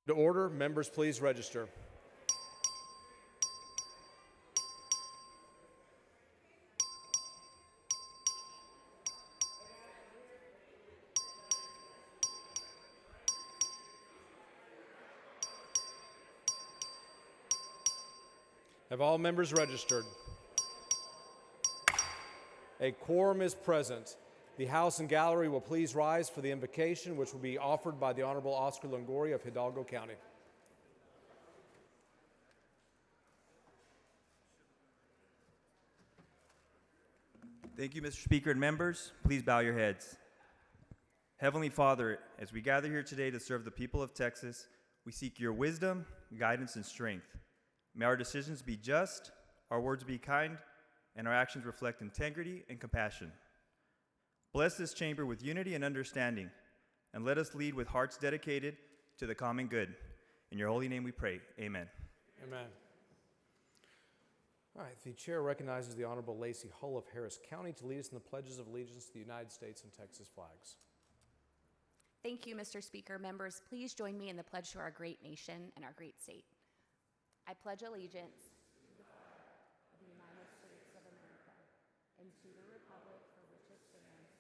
To order, members please register. Have all members registered? A quorum is present. The House and Gallery will please rise for the invocation, which will be offered by the Honorable Oscar Longoria of Hidalgo County. Thank you, Mr. Speaker and members. Please bow your heads. Heavenly Father, as we gather here today to serve the people of Texas, we seek your wisdom, guidance, and strength. May our decisions be just, our words be kind, and our actions reflect integrity and compassion. Bless this chamber with unity and understanding, and let us lead with hearts dedicated to the common good. In your holy name we pray. Amen. Amen. All right, the chair recognizes the Honorable Lacey Hull of Harris County to lead us in the pledges of allegiance to the United States and Texas flags. Thank you, Mr. Speaker. Members, please join me in the pledge to our great nation and our great state. I pledge allegiance to the flag of the United States of America and to the republic for which it stands,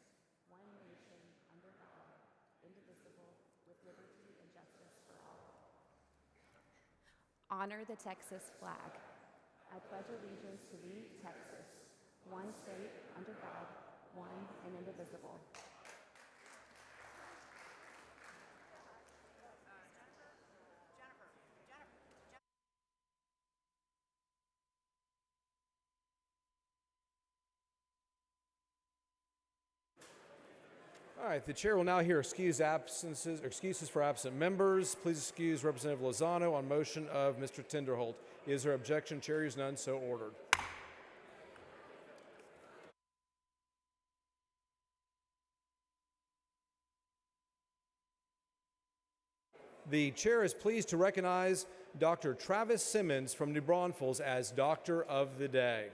one nation, under God, indivisible, with liberty and justice for all. Honor the Texas flag. I pledge allegiance to thee, Texas, one state, under God, one and indivisible. All right, the chair will now hear excuses for absent members. Please excuse Representative Lozano on motion of Mr. Tinderholt. Is there objection? Chair is none, so ordered. The chair is pleased to recognize Dr. Travis Simmons from New Braunfels as Doctor of the Day.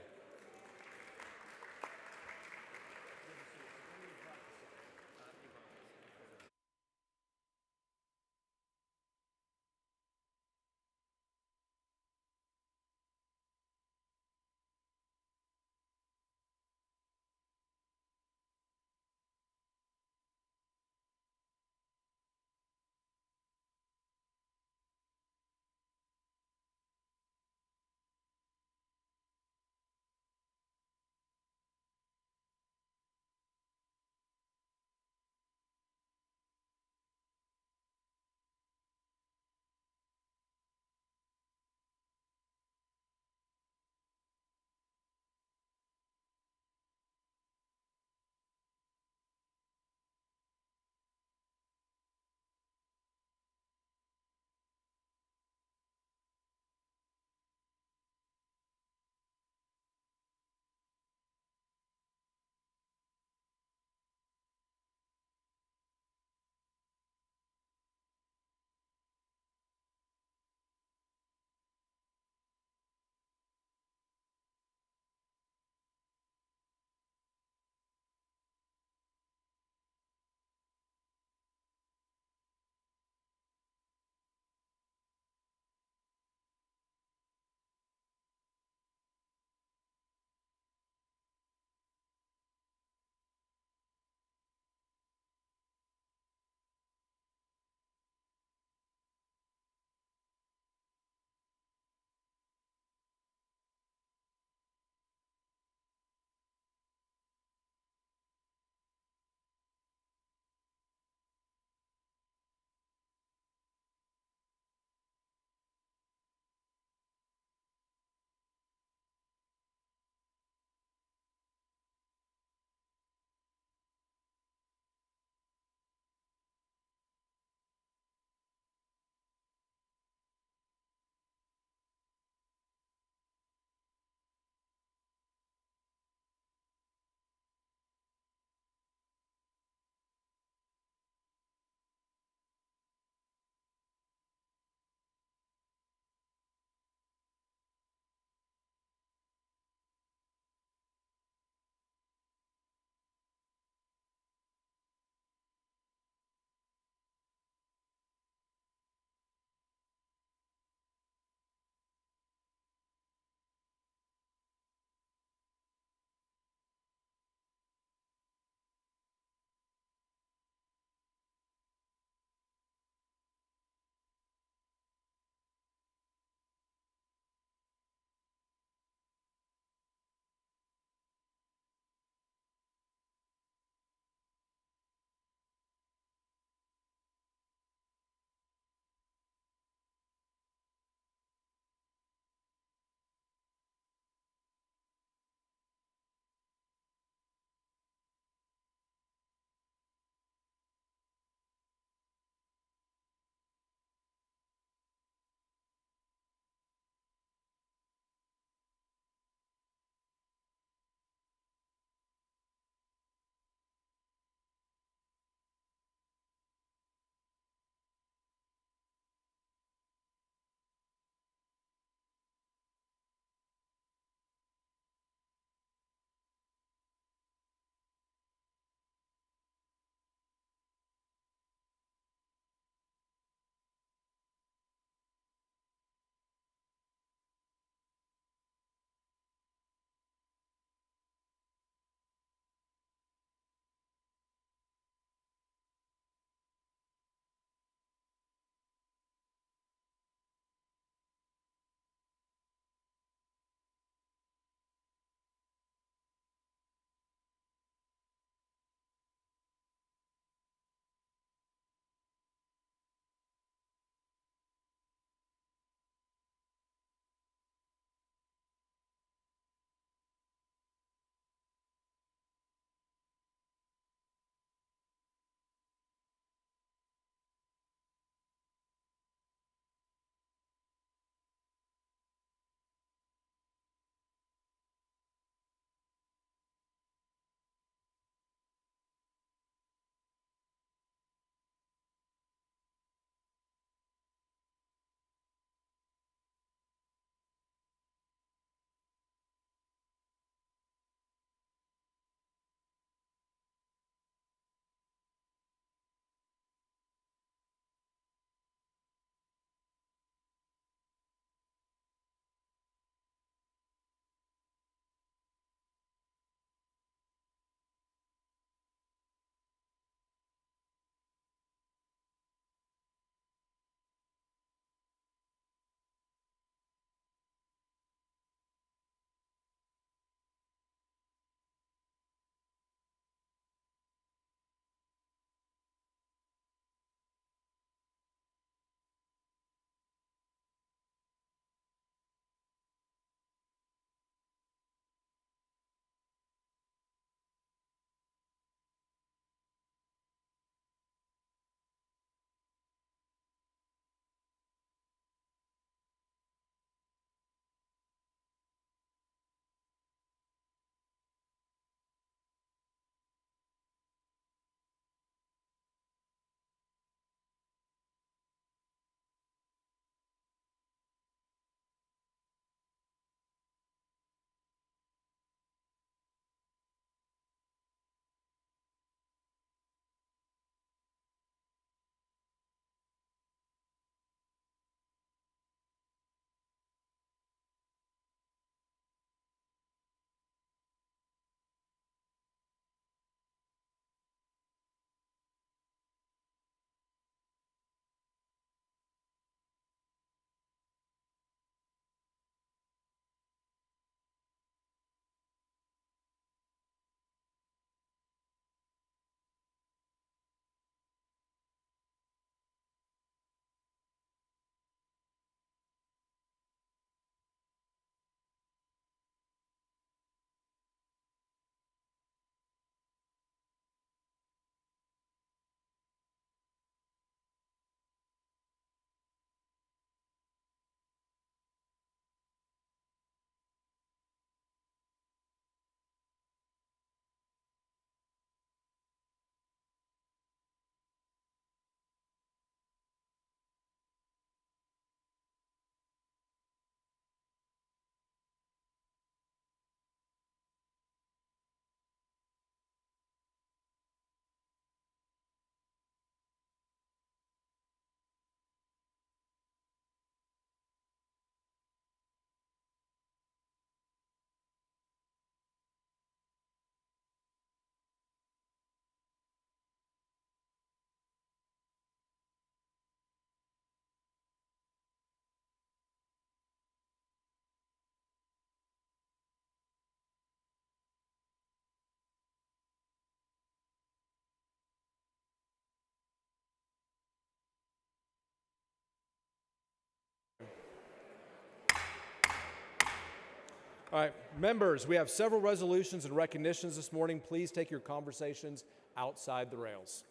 All right, members, we have several resolutions and recognitions this morning. Please take your conversations outside the rails.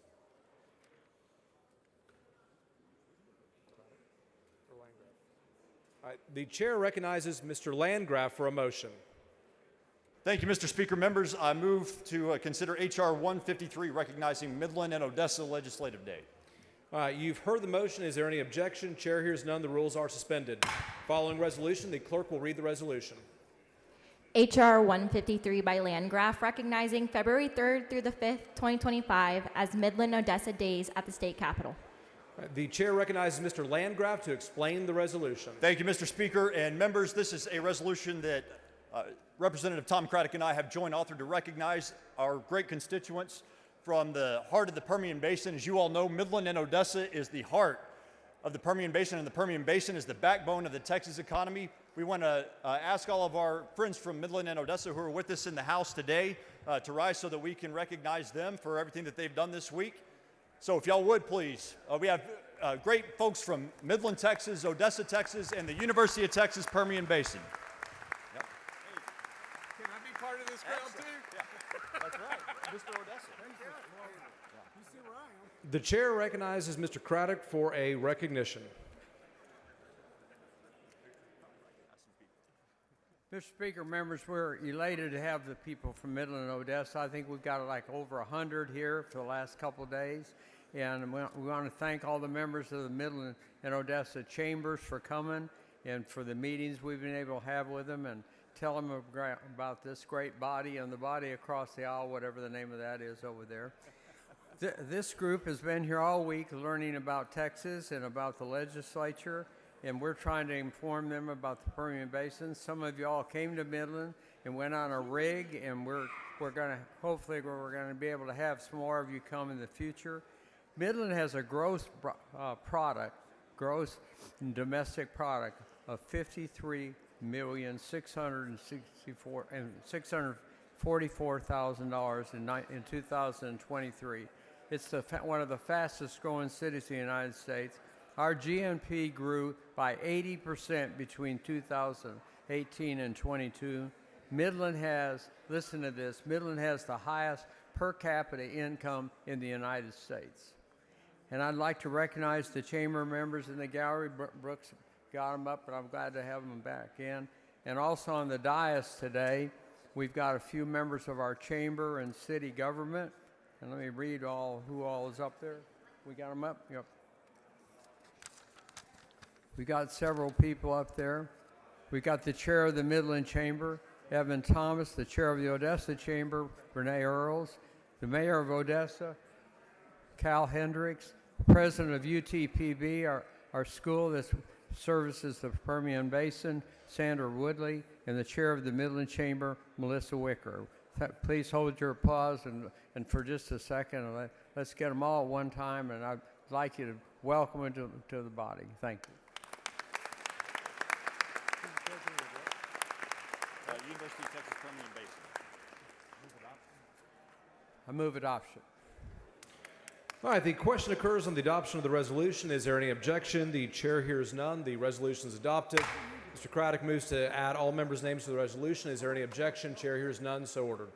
All right, the chair recognizes Mr. Landgraf for a motion. Thank you, Mr. Speaker. Members, I move to consider H.R. 153, recognizing Midland and Odessa Legislative Day. All right, you've heard the motion. Is there any objection? Chair hears none. The rules are suspended. Following resolution, the clerk will read the resolution. H.R. 153 by Landgraf, recognizing February 3rd through the 5th, 2025 as Midland Odessa Days at the state capitol. All right, the chair recognizes Mr. Landgraf to explain the resolution. Thank you, Mr. Speaker. And members, this is a resolution that Representative Tom Craddock and I have joint authored to recognize our great constituents from the heart of the Permian Basin. As you all know, Midland and Odessa is the heart of the Permian Basin, and the Permian Basin is the backbone of the Texas economy. We want to ask all of our friends from Midland and Odessa who are with us in the House today to rise so that we can recognize them for everything that they've done this week. So if y'all would, please. We have great folks from Midland, Texas, Odessa, Texas, and the University of Texas Permian Basin. Can I be part of this crowd too? Yeah, that's right, Mr. Odessa. You see where I am. The chair recognizes Mr. Craddock for a recognition. Mr. Speaker, members, we're elated to have the people from Midland and Odessa. I think we've got like over 100 here for the last couple of days. And we want to thank all the members of the Midland and Odessa chambers for coming and for the meetings we've been able to have with them and tell them about this great body and the body across the aisle, whatever the name of that is over there. This group has been here all week learning about Texas and about the legislature, and we're trying to inform them about the Permian Basin. Some of y'all came to Midland and went on a rig, and we're going to hopefully we're going to be able to have some more of you come in the future. Midland has a gross domestic product of $53,644,000 in 2023. It's one of the fastest growing cities in the United States. Our GNP grew by 80% between 2018 and 22. Midland has, listen to this, Midland has the highest per capita income in the United States. And I'd like to recognize the chamber members in the gallery. Brooks got them up, but I'm glad to have them back in. And also on the dais today, we've got a few members of our chamber and city government. And let me read who all is up there. We got them up? Yep. We got several people up there. We got the chair of the Midland Chamber, Evan Thomas, the chair of the Odessa Chamber, Renee Earls, the mayor of Odessa, Cal Hendricks, president of UTPB, our school that services the Permian Basin, Sandra Woodley, and the chair of the Midland Chamber, Melissa Wicker. Please hold your applause and for just a second, let's get them all at one time, and I'd like you to welcome them to the body. Thank you. University of Texas Permian Basin. I move adoption. All right, the question occurs on the adoption of the resolution. Is there any objection? The chair hears none. The resolution is adopted. Mr. Craddock moves to add all members' names to the resolution. Is there any objection? Chair hears none. So ordered.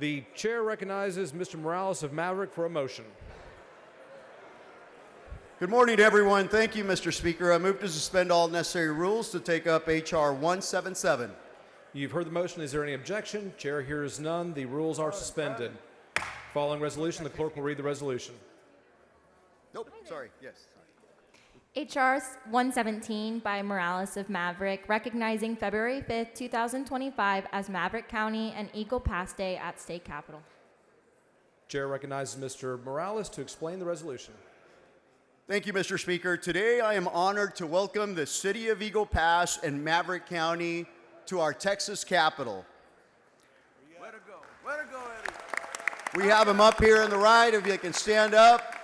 The chair recognizes Mr. Morales of Maverick for a motion. Good morning to everyone. Thank you, Mr. Speaker. I move to suspend all necessary rules to take up H.R. 177. You've heard the motion. Is there any objection? Chair hears none. The rules are suspended. Following resolution, the clerk will read the resolution. Nope, sorry, yes. H.R. 117 by Morales of Maverick, recognizing February 5th, 2025 as Maverick County and Eagle Pass Day at State Capitol. Chair recognizes Mr. Morales to explain the resolution. Thank you, Mr. Speaker. Today I am honored to welcome the City of Eagle Pass and Maverick County to our Texas Capitol. Way to go. Way to go, Eddie. We have them up here on the right, if you can stand up.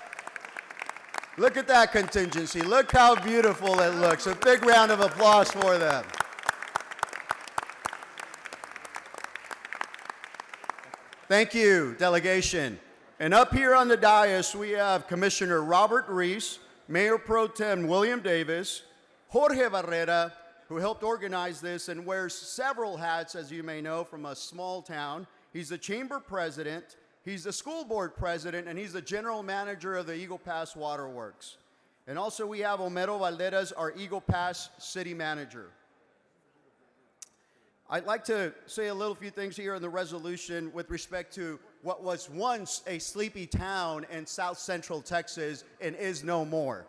Look at that contingency. Look how beautiful it looks. A big round of applause for them. Thank you, delegation. And up here on the dais, we have Commissioner Robert Reese, Mayor Pro Tem William Davis, Jorge Barrera, who helped organize this and wears several hats, as you may know, from a small town. He's the chamber president, he's the school board president, and he's the general manager of the Eagle Pass Waterworks. And also we have Homero Valderas, our Eagle Pass city manager. I'd like to say a few things here in the resolution with respect to what was once a sleepy town in south central Texas and is no more.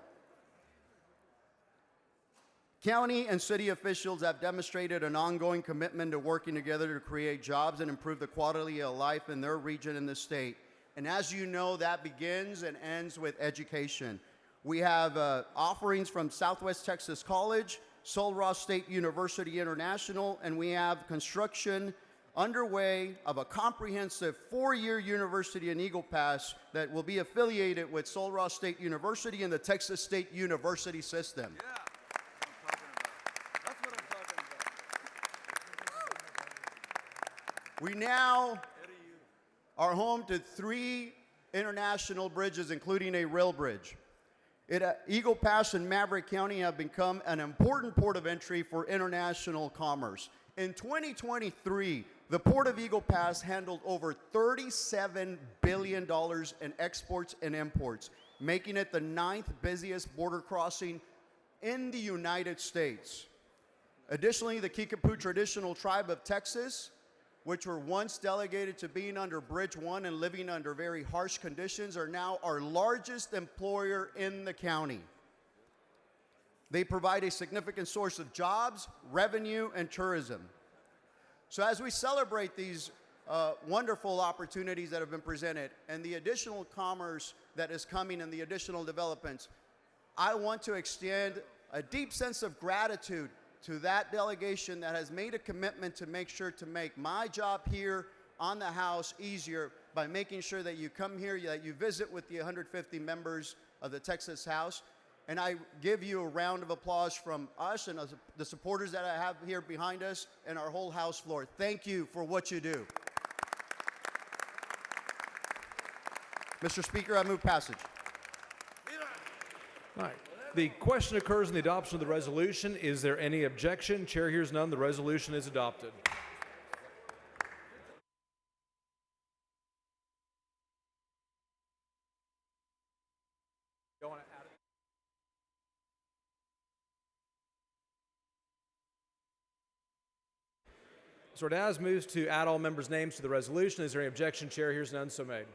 County and city officials have demonstrated an ongoing commitment to working together to create jobs and improve the quality of life in their region and the state. And as you know, that begins and ends with education. We have offerings from Southwest Texas College, Sul Ross State University International, and we have construction underway of a comprehensive 4-year university in Eagle Pass that will be affiliated with Sul Ross State University and the Texas State University system. Yeah. That's what I'm talking about. We now are home to 3 international bridges, including a rail bridge. Eagle Pass and Maverick County have become an important port of entry for international commerce. In 2023, the Port of Eagle Pass handled over $37 billion in exports and imports, making it the 9th busiest border crossing in the United States. Additionally, the Kickapoo traditional tribe of Texas, which were once delegated to being under Bridge 1 and living under very harsh conditions, are now our largest employer in the county. They provide a significant source of jobs, revenue, and tourism. So as we celebrate these wonderful opportunities that have been presented and the additional commerce that is coming and the additional developments, I want to extend a deep sense of gratitude to that delegation that has made a commitment to make sure to make my job here on the House easier by making sure that you come here, that you visit with the 150 members of the Texas House. And I give you a round of applause from us and the supporters that I have here behind us and our whole House floor. Thank you for what you do. Mr. Speaker, I move passage. All right. The question occurs in the adoption of the resolution. Is there any objection? Chair hears none. The resolution is adopted. Mr. Ordaz moves to add all members' names to the resolution. Is there any objection? Chair hears none. So made.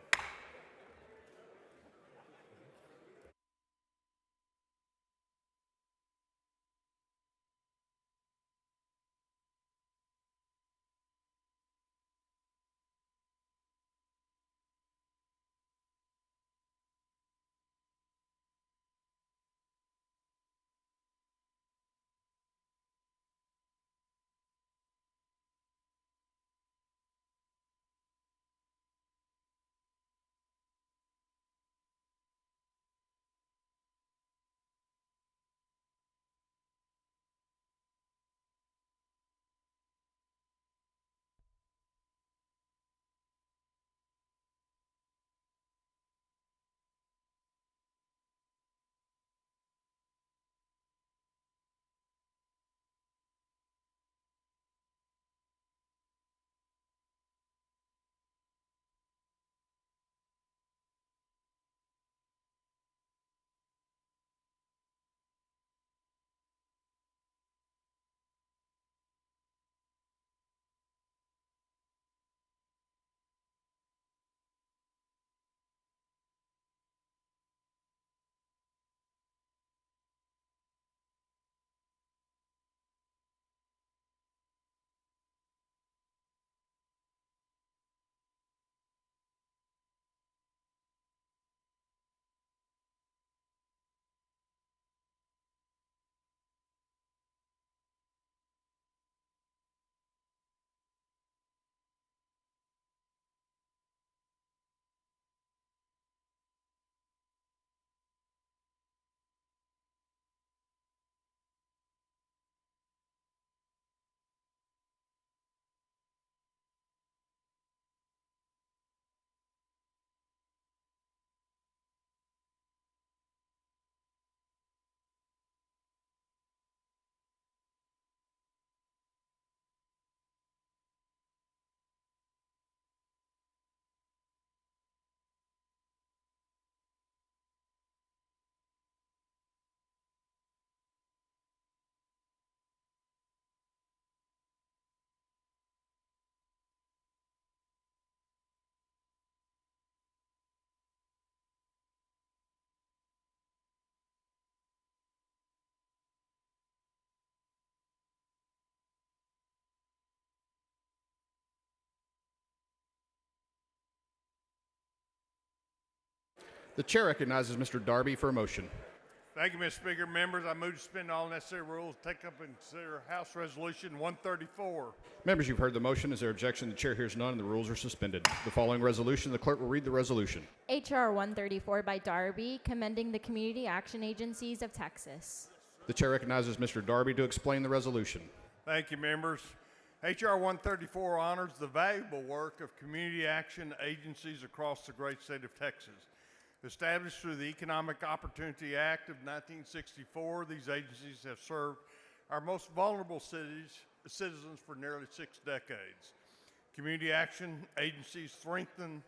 The chair recognizes Mr. Darby for a motion. Thank you, Mr. Speaker. Members, I move to suspend all necessary rules, take up and consider House Resolution 134. Members, you've heard the motion. Is there objection? The chair hears none, and the rules are suspended. The following resolution, the clerk will read the resolution. H.R. 134 by Darby, commending the Community Action Agencies of Texas. The chair recognizes Mr. Darby to explain the resolution. Thank you, members. H.R. 134 honors the valuable work of community action agencies across the great state of Texas. Established through the Economic Opportunity Act of 1964, these agencies have served our most vulnerable citizens for nearly 6 decades. Community action agencies strengthen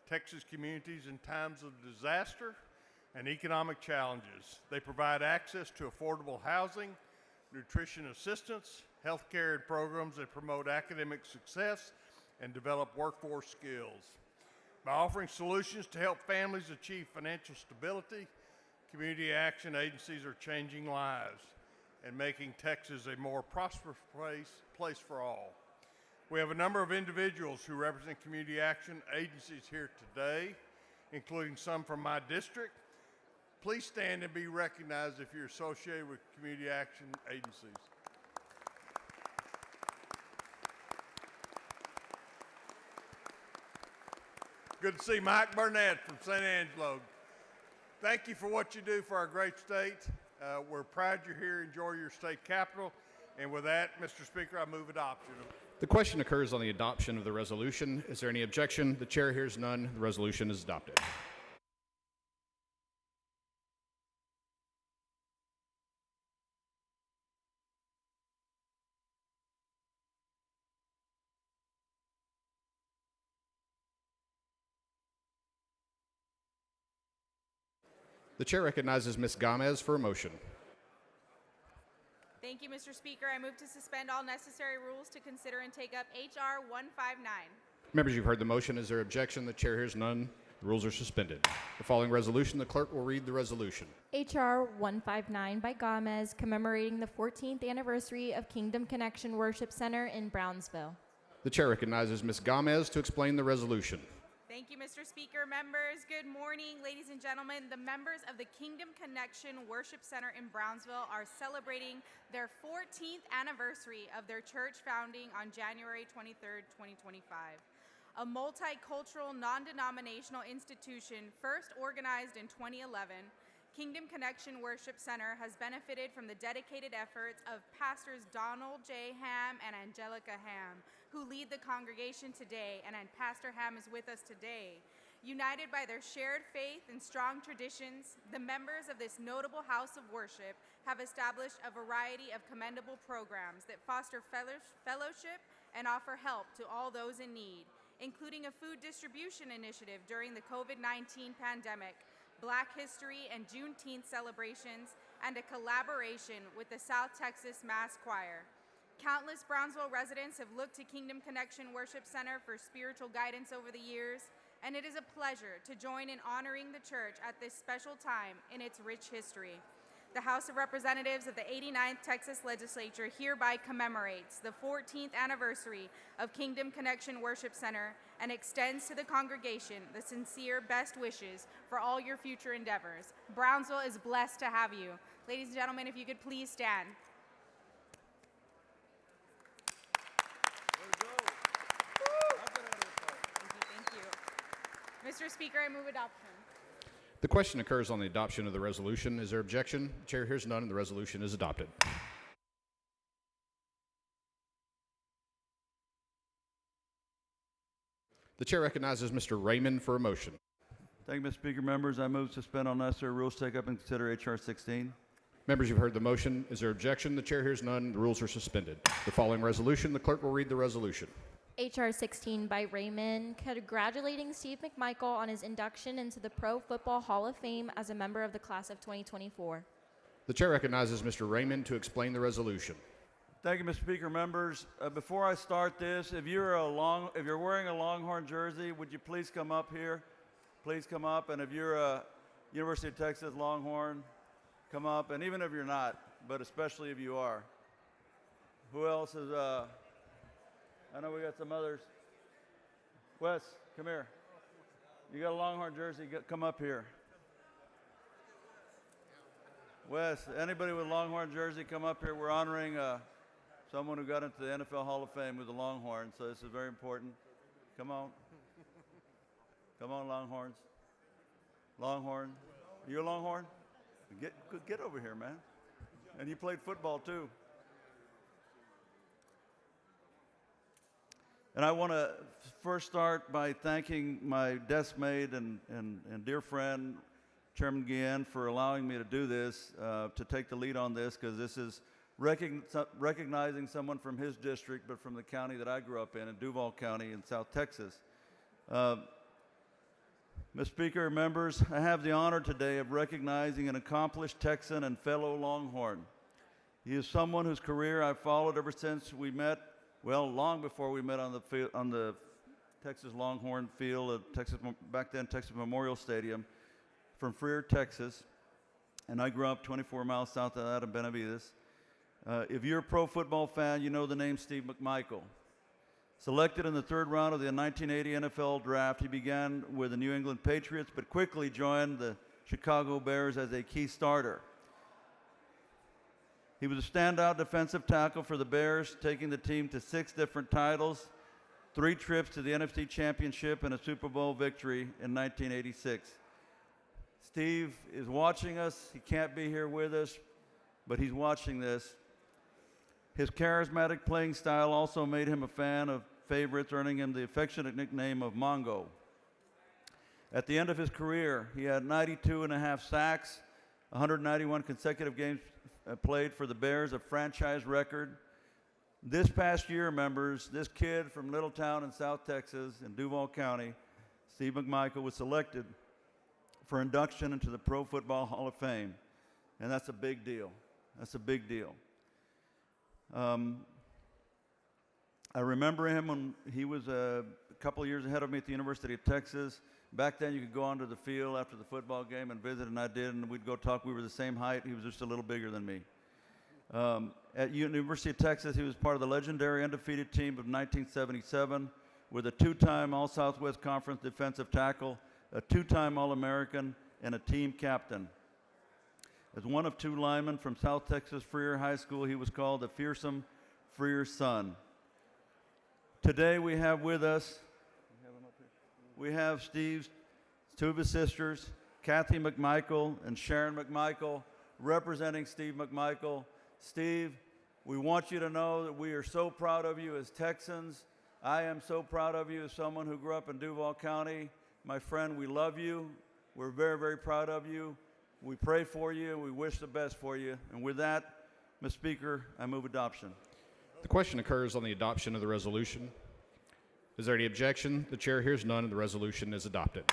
Texas communities in times of disaster and economic challenges. They provide access to affordable housing, nutrition assistance, health care, and programs that promote academic success and develop workforce skills. By offering solutions to help families achieve financial stability, community action agencies are changing lives and making Texas a more prosperous place for all. We have a number of individuals who represent community action agencies here today, including some from my district. Please stand and be recognized if you're associated with community action agencies. Good to see Mike Burnett from St. Angelo. Thank you for what you do for our great state. We're proud you're here. Enjoy your state capital. And with that, Mr. Speaker, I move adoption. The question occurs on the adoption of the resolution. Is there any objection? The chair hears none. The resolution is adopted. The chair recognizes Ms. Gomez for a motion. Thank you, Mr. Speaker. I move to suspend all necessary rules to consider and take up H.R. 159. Members, you've heard the motion. Is there objection? The chair hears none. The rules are suspended. The following resolution, the clerk will read the resolution. H.R. 159 by Gomez, commemorating the 14th anniversary of Kingdom Connection Worship Center in Brownsville. The chair recognizes Ms. Gomez to explain the resolution. Thank you, Mr. Speaker. Members, good morning. Ladies and gentlemen, the members of the Kingdom Connection Worship Center in Brownsville are celebrating their 14th anniversary of their church founding on January 23rd, 2025. A multicultural, non-denominational institution first organized in 2011, Kingdom Connection Worship Center has benefited from the dedicated efforts of Pastors Donald J. Ham and Angelica Ham, who lead the congregation today, and Pastor Ham is with us today. United by their shared faith and strong traditions, the members of this notable house of worship have established a variety of commendable programs that foster fellowship and offer help to all those in need, including a food distribution initiative during the COVID-19 pandemic, Black History and Juneteenth celebrations, and a collaboration with the South Texas Mass Choir. Countless Brownsville residents have looked to Kingdom Connection Worship Center for spiritual guidance over the years, and it is a pleasure to join in honoring the church at this special time in its rich history. The House of Representatives of the 89th Texas Legislature hereby commemorates the 14th anniversary of Kingdom Connection Worship Center and extends to the congregation the sincere best wishes for all your future endeavors. Brownsville is blessed to have you. Ladies and gentlemen, if you could please stand. Thank you. Mr. Speaker, I move adoption. The question occurs on the adoption of the resolution. Is there objection? The chair hears none, and the resolution is adopted. The chair recognizes Mr. Raymond for a motion. Thank you, Mr. Speaker. Members, I move to suspend all necessary rules, take up and consider H.R. 16. Members, you've heard the motion. Is there objection? The chair hears none. The rules are suspended. The following resolution, the clerk will read the resolution. H.R. 16 by Raymond, congratulating Steve McMichael on his induction into the Pro Football Hall of Fame as a member of the class of 2024. The chair recognizes Mr. Raymond to explain the resolution. Thank you, Mr. Speaker. Members, before I start this, if you're wearing a Longhorn jersey, would you please come up here? Please come up. And if you're a University of Texas Longhorn, come up. And even if you're not, but especially if you are. Who else is? I know we got some others. Wes, come here. You got a Longhorn jersey, come up here. Wes, anybody with Longhorn jersey, come up here. We're honoring someone who got into the NFL Hall of Fame with the Longhorn, so this is very important. Come on. Come on, Longhorns. Longhorn. You a Longhorn? Get over here, man. And you played football, too. And I want to first start by thanking my desk mate and dear friend, Chairman Guillen, for allowing me to do this, to take the lead on this, because this is recognizing someone from his district, but from the county that I grew up in Duval County in South Texas. Mr. Speaker, members, I have the honor today of recognizing an accomplished Texan and fellow Longhorn. He is someone whose career I've followed ever since we met, well, long before we met on the Texas Longhorn field at back then Texas Memorial Stadium, from Freer, Texas. And I grew up 24 miles south of that in Benavides. If you're a pro football fan, you know the name Steve McMichael. Selected in the third round of the 1980 NFL draft, he began with the New England Patriots, but quickly joined the Chicago Bears as a key starter. He was a standout defensive tackle for the Bears, taking the team to 6 different titles, 3 trips to the NFC Championship, and a Super Bowl victory in 1986. Steve is watching us. He can't be here with us, but he's watching this. His charismatic playing style also made him a fan of favorites, earning him the affectionate nickname of Mongo. At the end of his career, he had 92.5 sacks, 191 consecutive games played for the Bears, a franchise record. This past year, members, this kid from little town in South Texas in Duval County, Steve McMichael, was selected for induction into the Pro Football Hall of Fame, and that's a big deal. That's a big deal. I remember him when he was a couple of years ahead of me at the University of Texas. Back then, you could go onto the field after the football game and visit, and I did, and we'd go talk. We were the same height. He was just a little bigger than me. At University of Texas, he was part of the legendary undefeated team of 1977 with a 2-time All-Southwest Conference defensive tackle, a 2-time All-American, and a team captain. As one of 2 linemen from South Texas Freer High School, he was called the fearsome Freer son. Today we have with us, we have Steve's 2 of his sisters, Kathy McMichael and Sharon McMichael, representing Steve McMichael. Steve, we want you to know that we are so proud of you as Texans. I am so proud of you as someone who grew up in Duval County. My friend, we love you. We're very, very proud of you. We pray for you, and we wish the best for you. And with that, Mr. Speaker, I move adoption. The question occurs on the adoption of the resolution. Is there any objection? The chair hears none, and the resolution is adopted.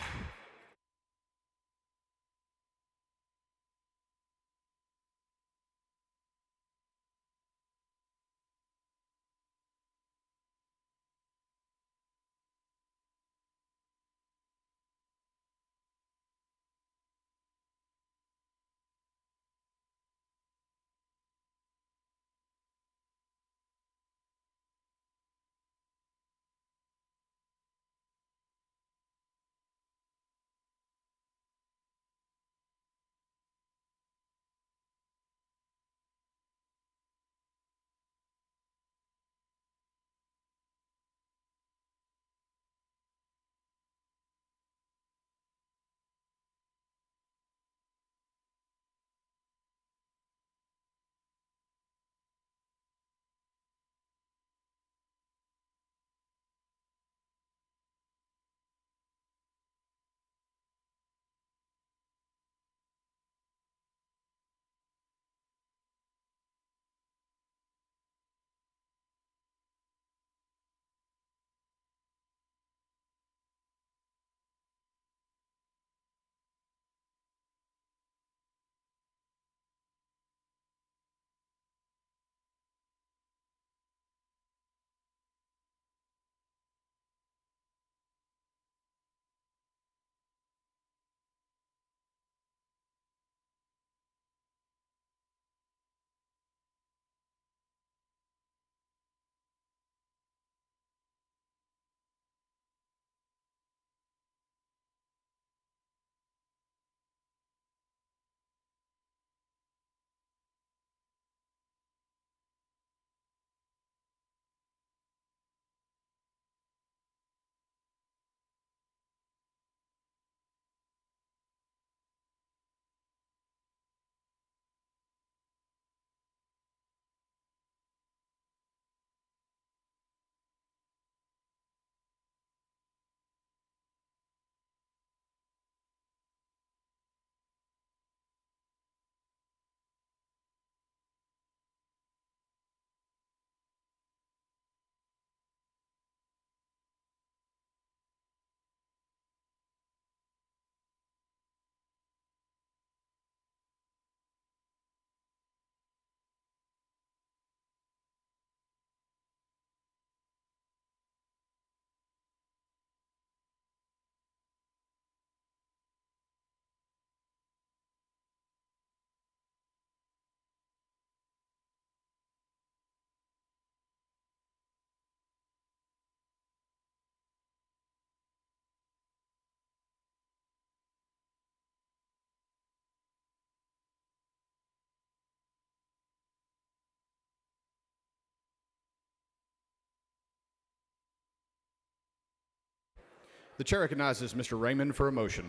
The chair recognizes Mr. Raymond for a motion.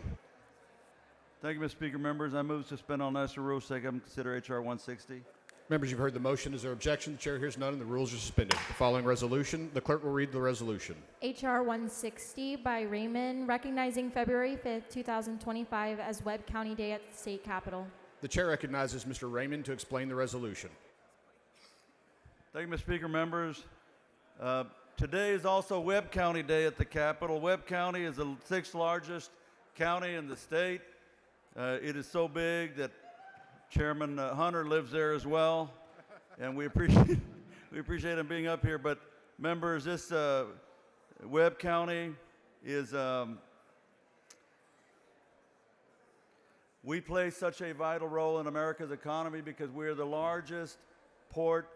Thank you, Mr. Speaker. Members, I move to suspend all necessary rules, take up and consider H.R. 160. Members, you've heard the motion. Is there objection? The chair hears none, and the rules are suspended. The following resolution, the clerk will read the resolution. H.R. 160 by Raymond, recognizing February 5th, 2025 as Webb County Day at the state capitol. The chair recognizes Mr. Raymond to explain the resolution. Thank you, Mr. Speaker. Members, today is also Webb County Day at the Capitol. Webb County is the 6th largest county in the state. It is so big that Chairman Hunter lives there as well, and we appreciate him being up here. But members, this Webb County is we play such a vital role in America's economy because we are the largest port,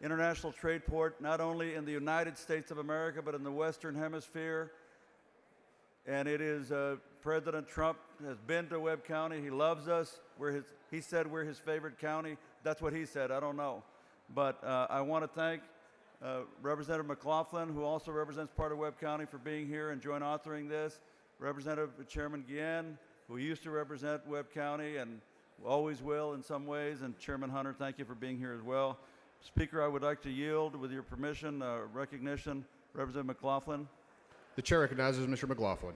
international trade port, not only in the United States of America, but in the Western Hemisphere. And it is, President Trump has been to Webb County. He loves us. He said we're his favorite county. That's what he said. I don't know. But I want to thank Representative McLaughlin, who also represents part of Webb County, for being here and joint authoring this. Representative Chairman Guillen, who used to represent Webb County and always will in some ways. And Chairman Hunter, thank you for being here as well. Speaker, I would like to yield, with your permission, recognition, Representative McLaughlin. The chair recognizes Mr. McLaughlin.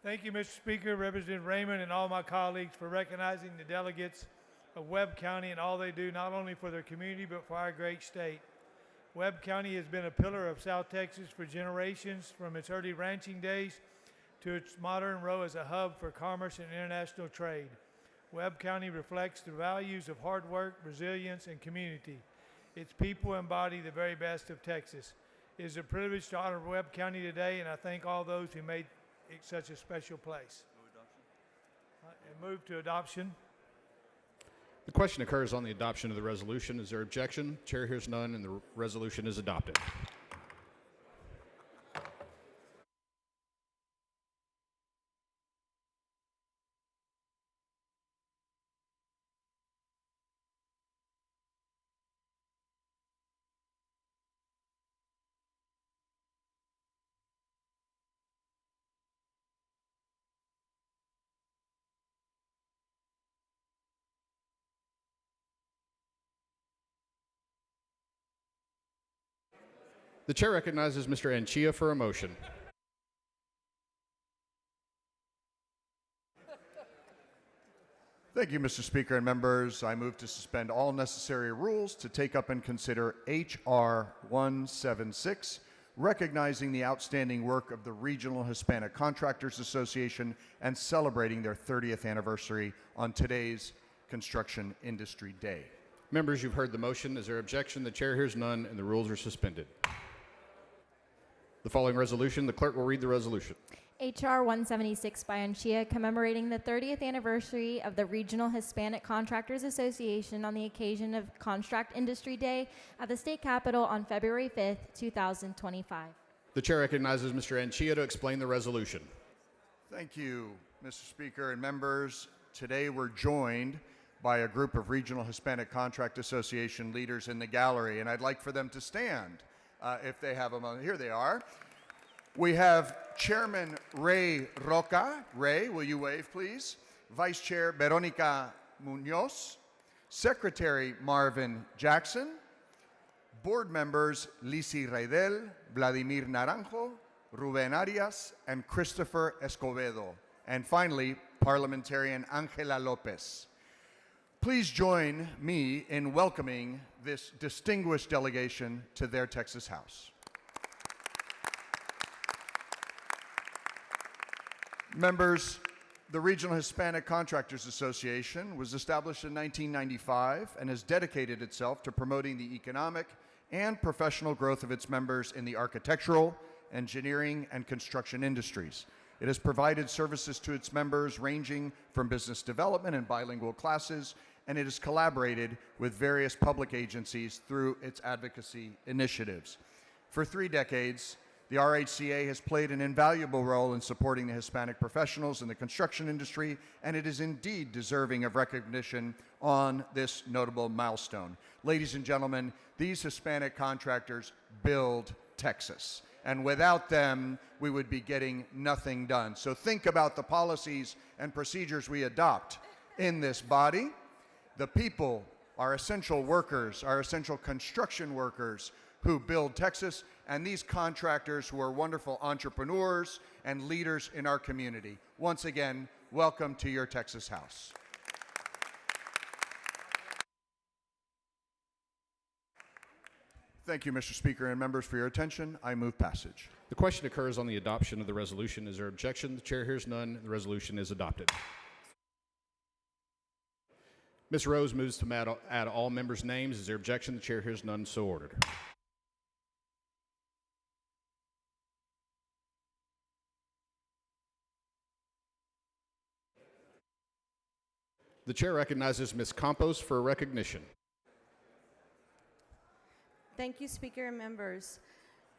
Thank you, Mr. Speaker, Representative Raymond, and all my colleagues for recognizing the delegates of Webb County and all they do, not only for their community, but for our great state. Webb County has been a pillar of South Texas for generations, from its early ranching days to its modern role as a hub for commerce and international trade. Webb County reflects the values of hard work, resilience, and community. Its people embody the very best of Texas. It is a privilege to honor Webb County today, and I thank all those who made it such a special place. And move to adoption. The question occurs on the adoption of the resolution. Is there objection? Chair hears none, and the resolution is adopted. The chair recognizes Mr. Anchia for a motion. Thank you, Mr. Speaker and members. I move to suspend all necessary rules to take up and consider H.R. 176, recognizing the outstanding work of the Regional Hispanic Contractors Association and celebrating their 30th anniversary on today's Construction Industry Day. Members, you've heard the motion. Is there objection? The chair hears none, and the rules are suspended. The following resolution, the clerk will read the resolution. H.R. 176 by Anchia, commemorating the 30th anniversary of the Regional Hispanic Contractors Association on the occasion of Construct Industry Day at the state capitol on February 5th, 2025. The chair recognizes Mr. Anchia to explain the resolution. Thank you, Mr. Speaker and members. Today we're joined by a group of Regional Hispanic Contract Association leaders in the gallery, and I'd like for them to stand if they have a moment. Here they are. We have Chairman Ray Roca. Ray, will you wave, please? Vice Chair Veronica Munoz. Secretary Marvin Jackson. Board members Lisi Raidel, Vladimir Naranjo, Ruben Arias, and Christopher Escobedo. And finally, Parliamentarian Angela Lopez. Please join me in welcoming this distinguished delegation to their Texas House. Members, the Regional Hispanic Contractors Association was established in 1995 and has dedicated itself to promoting the economic and professional growth of its members in the architectural, engineering, and construction industries. It has provided services to its members ranging from business development and bilingual classes, and it has collaborated with various public agencies through its advocacy initiatives. For 3 decades, the RHCA has played an invaluable role in supporting the Hispanic professionals in the construction industry, and it is indeed deserving of recognition on this notable milestone. Ladies and gentlemen, these Hispanic contractors build Texas. and without them, we would be getting nothing done. So think about the policies and procedures we adopt in this body. The people, our essential workers, our essential construction workers who build Texas, and these contractors who are wonderful entrepreneurs and leaders in our community. Once again, welcome to your Texas House. Thank you, Mr. Speaker and members, for your attention. I move passage. The question occurs on the adoption of the resolution. Is there objection? The chair hears none. The resolution is adopted. Ms. Rose moves to add all members' names. Is there objection? The chair hears none. So ordered. The chair recognizes Ms. Campos for a recognition. Thank you, Speaker and members.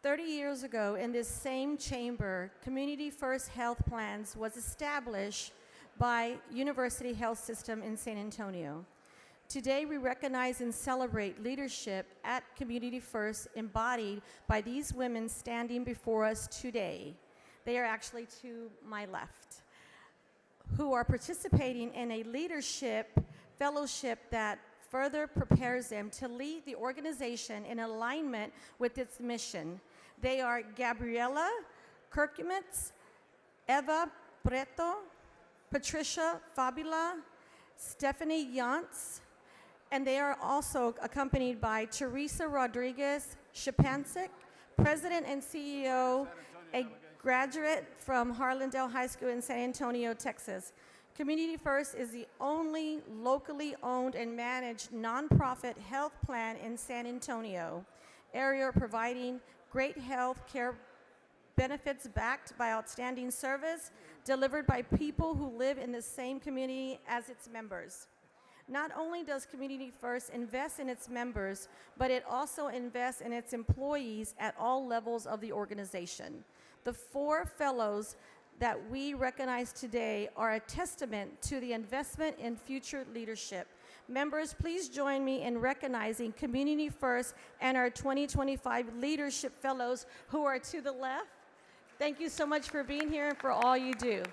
30 years ago, in this same chamber, Community First Health Plans was established by University Health System in San Antonio. Today, we recognize and celebrate leadership at Community First embodied by these women standing before us today. They are actually to my left, who are participating in a leadership fellowship that further prepares them to lead the organization in alignment with its mission. They are Gabriela Kirkmitz, Eva Preto, Patricia Fabula, Stephanie Yantz, and they are also accompanied by Teresa Rodriguez Shapansik, President and CEO, a graduate from Harlandale High School in San Antonio, Texas. Community First is the only locally owned and managed nonprofit health plan in San Antonio area, providing great health care benefits backed by outstanding service delivered by people who live in the same community as its members. Not only does Community First invest in its members, but it also invests in its employees at all levels of the organization. The 4 fellows that we recognize today are a testament to the investment in future leadership. Members, please join me in recognizing Community First and our 2025 Leadership Fellows who are to the left. Thank you so much for being here and for all you do.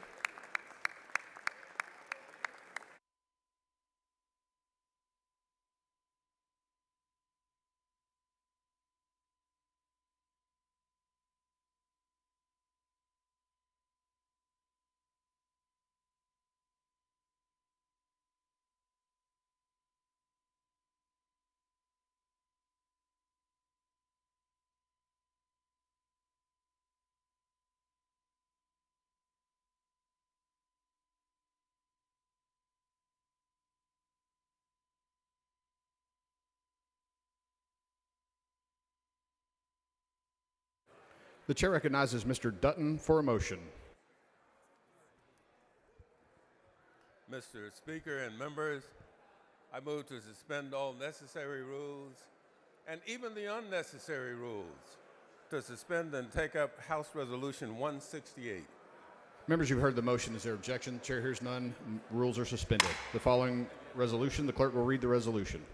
The chair recognizes Mr. Dutton for a motion. Mr. Speaker and members, I move to suspend all necessary rules and even the unnecessary rules to suspend and take up House Resolution 168. Members, you've heard the motion. Is there objection? The chair hears none. Rules are suspended. The following resolution, the clerk will read the resolution.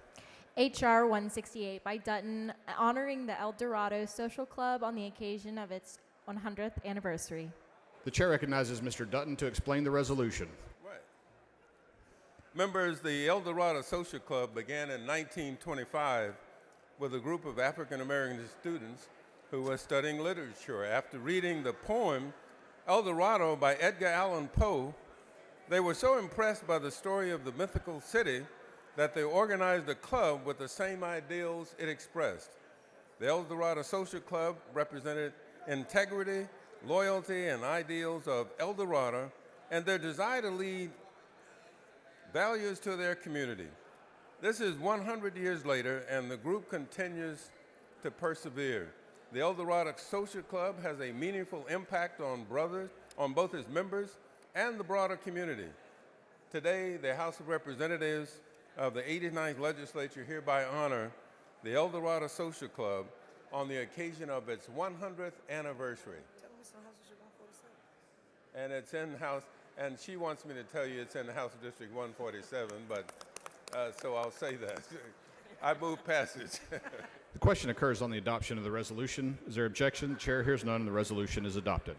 H.R. 168 by Dutton, honoring the El Dorado Social Club on the occasion of its 100th anniversary. The chair recognizes Mr. Dutton to explain the resolution. Right. Members, the El Dorado Social Club began in 1925 with a group of African American students who were studying literature. After reading the poem El Dorado by Edgar Allan Poe, they were so impressed by the story of the mythical city that they organized a club with the same ideals it expressed. The El Dorado Social Club represented integrity, loyalty, and ideals of El Dorado, and their desire to lead values to their community. This is 100 years later, and the group continues to persevere. The El Dorado Social Club has a meaningful impact on both its members and the broader community. Today, the House of Representatives of the 89th Legislature hereby honor the El Dorado Social Club on the occasion of its 100th anniversary. And it's in House, and she wants me to tell you it's in House District 147, but so I'll say that. I move passage. The question occurs on the adoption of the resolution. Is there objection? The chair hears none, and the resolution is adopted.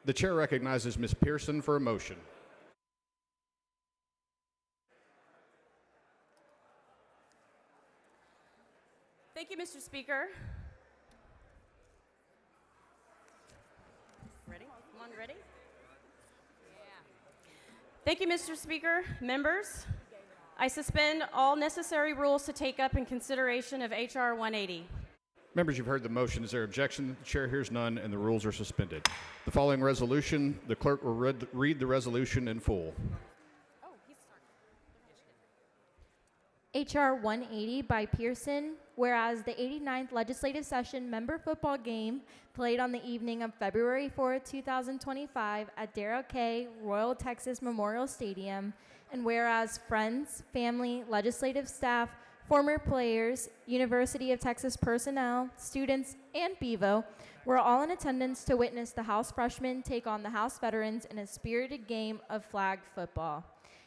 The chair recognizes Ms. Pearson for a motion. Thank you, Mr. Speaker. Ready? Come on, ready? Thank you, Mr. Speaker. Members, I suspend all necessary rules to take up in consideration of H.R. 180. Members, you've heard the motion. Is there objection? The chair hears none, and the rules are suspended. The following resolution, the clerk will read the resolution in full. H.R. 180 by Pearson, whereas the 89th legislative session member football game played on the evening of February 4, 2025 at Darrell K. Royal Texas Memorial Stadium, and whereas friends, family, legislative staff, former players, University of Texas personnel, students, and Bevo were all in attendance to witness the House freshmen take on the House veterans in a spirited game of flag football.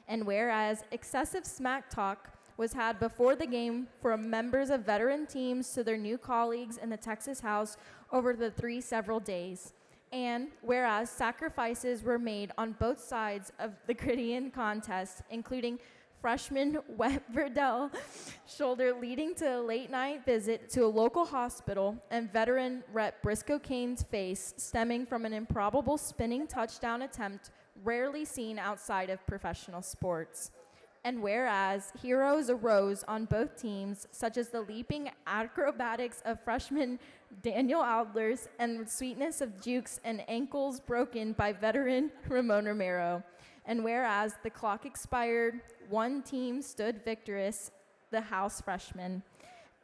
And whereas excessive smack talk was had before the game from members of veteran teams to their new colleagues in the Texas House over the 3 several days. And whereas sacrifices were made on both sides of the Gridiron contest, including freshman Webb Verdell's shoulder leading to a late-night visit to a local hospital, and veteran Rep Briscoe Kane's face stemming from an improbable spinning touchdown attempt rarely seen outside of professional sports. And whereas heroes arose on both teams, such as the leaping acrobatics of freshman Daniel Adlers and the sweetness of jukes and ankles broken by veteran Ramon Romero. And whereas the clock expired, one team stood victorious, the House freshmen.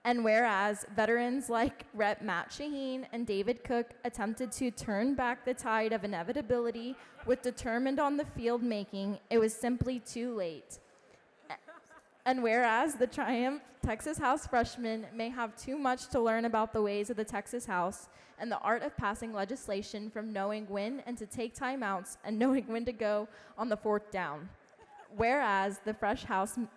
And whereas veterans like Rep Matt Shaheen and David Cook attempted to turn back the tide of inevitability with determined on the field making, it was simply too late. And whereas the triumph Texas House freshmen may have too much to learn about the ways of the Texas House and the art of passing legislation, from knowing when and to take timeouts and knowing when to go on the 4th down. Whereas the freshman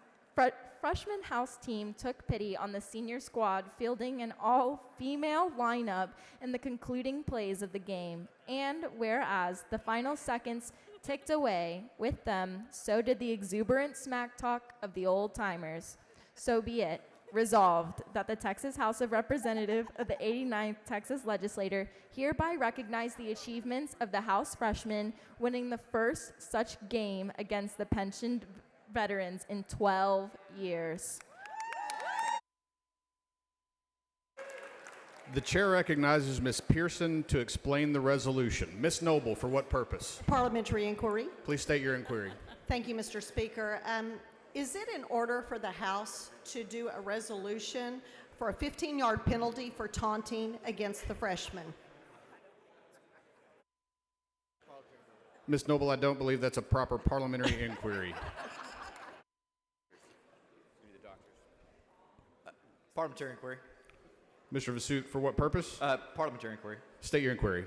House team took pity on the senior squad, fielding an all-female lineup in the concluding plays of the game. And whereas the final seconds ticked away with them, so did the exuberant smack talk of the old-timers. So be it. Resolved that the Texas House of Representatives of the 89th Texas Legislature hereby recognize the achievements of the House freshmen winning the first such game against the pensioned veterans in 12 years. The chair recognizes Ms. Pearson to explain the resolution. Ms. Noble, for what purpose? Parliamentary inquiry. Please state your inquiry. Thank you, Mr. Speaker. Is it in order for the House to do a resolution for a 15-yard penalty for taunting against the freshmen? Ms. Noble, I don't believe that's a proper parliamentary inquiry. Parliamentary inquiry. Mr. Vasut, for what purpose? Parliamentary inquiry. State your inquiry.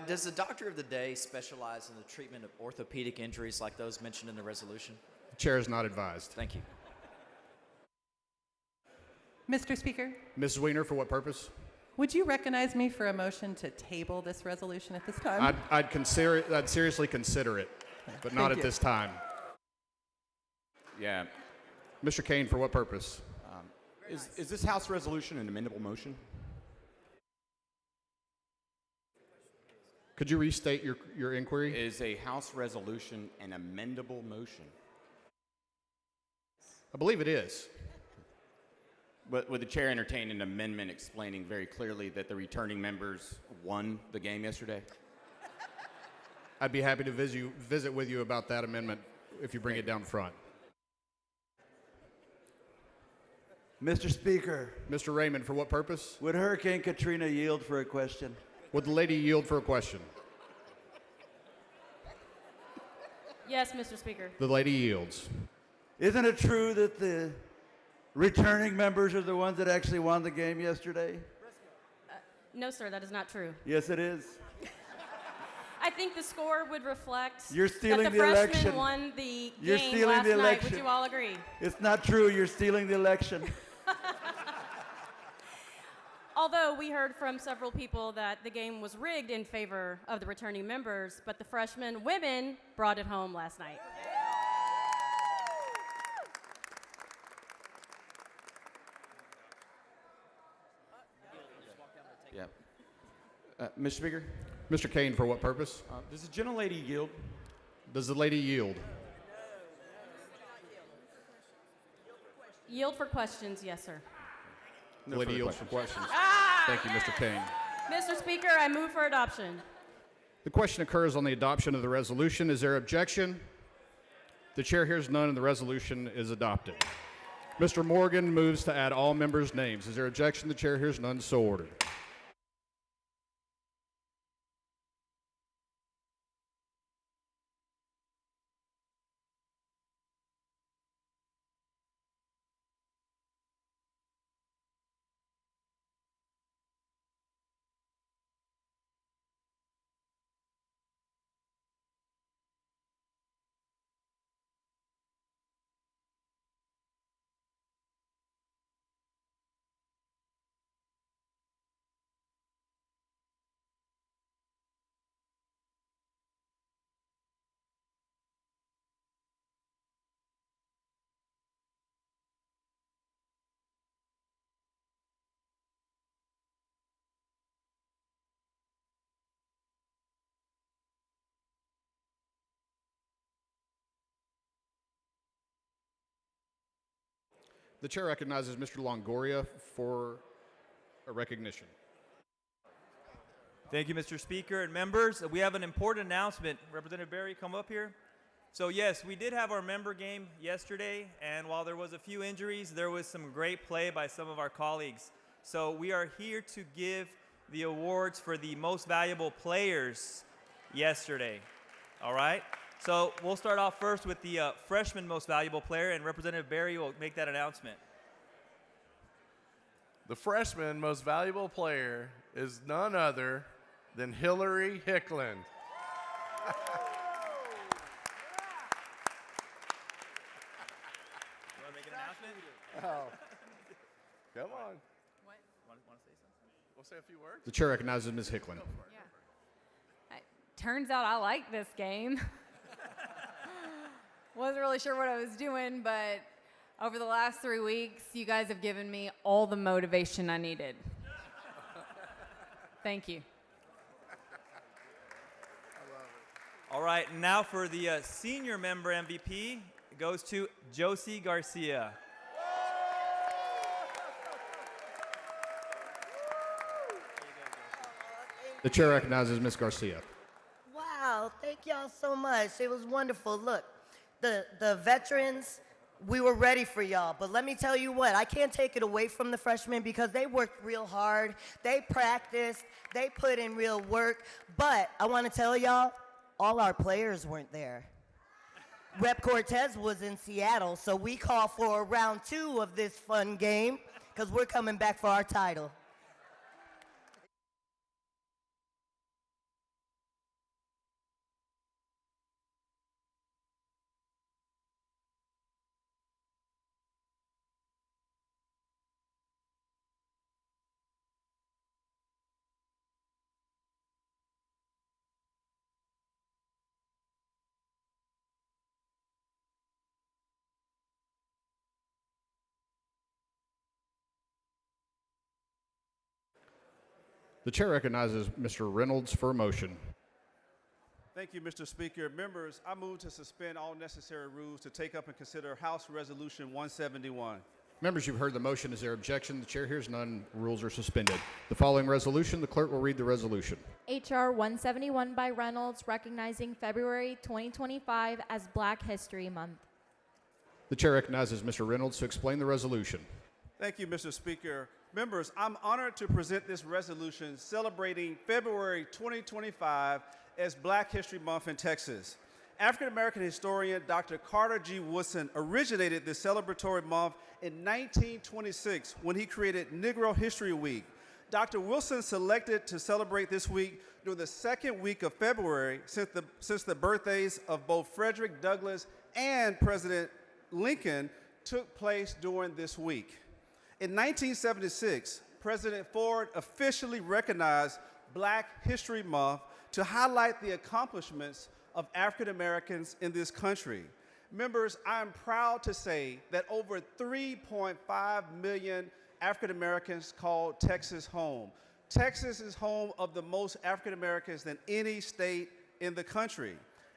Does the doctor of the day specialize in the treatment of orthopedic injuries like those mentioned in the resolution? The chair is not advised. Thank you. Mr. Speaker, Ms. Weiner, for what purpose? would you recognize me for a motion to table this resolution at this time? I'd consider it. I'd seriously consider it, but not Thank at you. this time. Yeah. Mr. Kane, for what purpose? Is this House resolution an amendable motion? Could you restate your inquiry? Is a House resolution an amendable motion? I believe it is. Would the chair entertain an amendment explaining very clearly that the returning members won the game yesterday? I'd be happy to visit with you about that amendment if you bring it down front. Mr. Speaker, Mr. Raymond, for what purpose? would Hurricane Katrina yield for a question? Would the lady yield for a question? Yes, Mr. Speaker. The lady yields. Isn't it true that the returning members are the ones that actually won the game yesterday? No, sir, that is not true. Yes, it is. I think the score would reflect You're stealing that the the freshmen election. won the You're game stealing last the night. election. Would you all agree? It's not true. You're stealing the election. Although we heard from several people that the game was rigged in favor of the returning members, but the freshman women brought it home last night. Yeah. Mr. Speaker? Mr. Kane, for what purpose? Does the gentlelady yield? Does the lady yield? Yield for questions, yes, sir. The lady yields for questions. Thank you, Mr. Kane. Mr. Speaker, I move for adoption. The question occurs on the adoption of the resolution. Is there objection? The chair hears none and the resolution is adopted. Mr. Morgan moves to add all members' names. Is there objection? The chair hears none, so ordered. The chair recognizes Mr. Longoria for a recognition. Thank you, Mr. Speaker and members. We have an important announcement. Representative Berry, come up here. So yes, we did have our member game yesterday, and while there was a few injuries, there was some great play by some of our colleagues. So we are here to give the awards for the most valuable players yesterday. All right? So we'll start off first with the freshman most valuable player, and Representative Berry will make that announcement. The freshman most valuable player is none other than Hillary Hickland. You want to make an announcement? Oh. Come on. What? Want to say something? We'll say a few words. The chair recognizes Ms. Hickland. Turns out I like this game. Wasn't really sure what I was doing, but over the last 3 weeks, you guys have given me all the motivation I needed. Thank you. All right, now for the senior member MVP, it goes to Josie Garcia. The chair recognizes Ms. Garcia. Wow, thank y'all so much. It was wonderful. Look, the veterans, we were ready for y'all. But let me tell you what, I can't take it away from the freshmen because they worked real hard. They practiced. They put in real work. But I want to tell y'all, all our players weren't there. Rep Cortez was in Seattle, so we call for round 2 of this fun game because we're coming back for our title. The chair recognizes Mr. Reynolds for a motion. Thank you, Mr. Speaker. Members, I move to suspend all necessary rules to take up and consider House Resolution 171. Members, you've heard the motion. Is there objection? The chair hears none. Rules are suspended. The following resolution, the clerk will read the resolution. H.R. 171 by Reynolds, recognizing February 2025 as Black History Month. The chair recognizes Mr. Reynolds to explain the resolution. Thank you, Mr. Speaker. Members, I'm honored to present this resolution celebrating February 2025 as Black History Month in Texas. African American historian Dr. Carter G. Woodson originated this celebratory month in 1926 when he created Negro History Week. Dr. Wilson selected to celebrate this week during the second week of February since the birthdays of both Frederick Douglass and President Lincoln took place during this week. In 1976, President Ford officially recognized Black History Month to highlight the accomplishments of African Americans in this country. Members, I am proud to say that over 3.5 million African Americans call Texas home. Texas is home of the most African Americans than any state in the country.